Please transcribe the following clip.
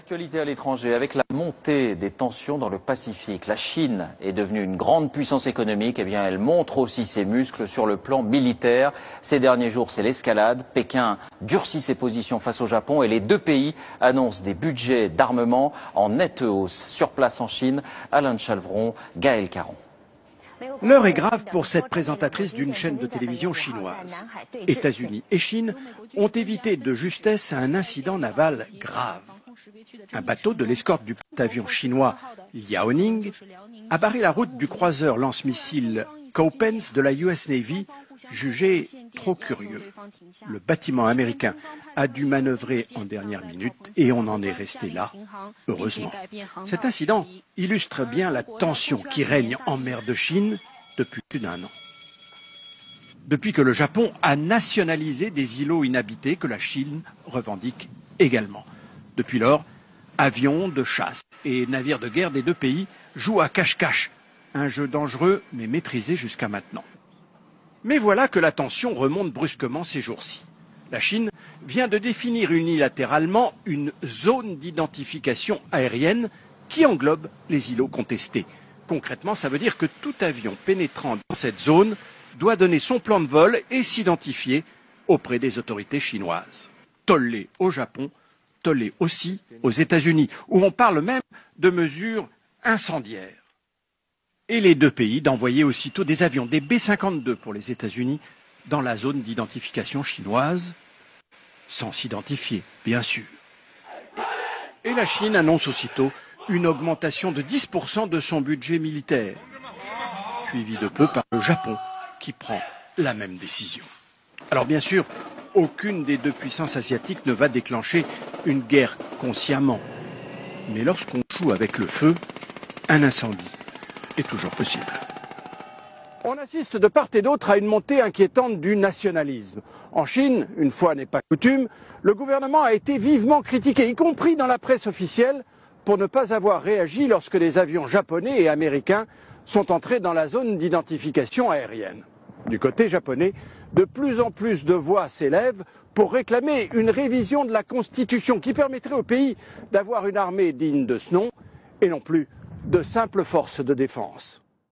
L'actualité à l'étranger, avec la montée des tensions dans le Pacifique. La Chine est devenue une grande puissance économique. Eh bien, elle montre aussi ses muscles sur le plan militaire. Ces derniers jours, c'est l'escalade. Pékin durcit ses positions face au Japon et les deux pays annoncent des budgets d'armement en nette hausse. Sur place en Chine, Alain de Chalvron, Gaël Caron. L'heure est grave pour cette présentatrice d'une chaîne de télévision chinoise. États-Unis et Chine ont évité de justesse un incident naval grave. Un bateau de l'escorte du porte-avions chinois Liaoning a barré la route du croiseur lance-missiles Coppens de la US Navy, jugé trop curieux. Le bâtiment américain a dû manœuvrer en dernière minute et on en est resté là, heureusement. Cet incident illustre bien la tension qui règne en mer de Chine depuis plus d'un an. Depuis que le Japon a nationalisé des îlots inhabités que la Chine revendique également. Depuis lors, avions de chasse et navires de guerre des deux pays jouent à cache-cache, un jeu dangereux mais maîtrisé jusqu'à maintenant. Mais voilà que la tension remonte brusquement ces jours-ci. La Chine vient de définir unilatéralement une zone d'identification aérienne qui englobe les îlots contestés. Concrètement, ça veut dire que tout avion pénétrant dans cette zone doit donner son plan de vol et s'identifier auprès des autorités chinoises. Tollé au Japon, tollé aussi aux États-Unis, où on parle même de mesures incendiaires. Et les deux pays d'envoyer aussitôt des avions, des B-52 pour les États-Unis, dans la zone d'identification chinoise, sans s'identifier, bien sûr. Et la Chine annonce aussitôt une augmentation de 10% de son budget militaire, suivi de peu par le Japon, qui prend la même décision. Alors bien sûr, aucune des deux puissances asiatiques ne va déclencher une guerre consciemment. Mais lorsqu'on joue avec le feu, un incendie est toujours possible. On assiste de part et d'autre à une montée inquiétante du nationalisme. En Chine, une fois n'est pas coutume, le gouvernement a été vivement critiqué, y compris dans la presse officielle, pour ne pas avoir réagi lorsque des avions japonais et américains sont entrés dans la zone d'identification aérienne. Du côté japonais, de plus en plus de voix s'élèvent pour réclamer une révision de la Constitution qui permettrait au pays d'avoir une armée digne de ce nom et non plus de simples forces de défense.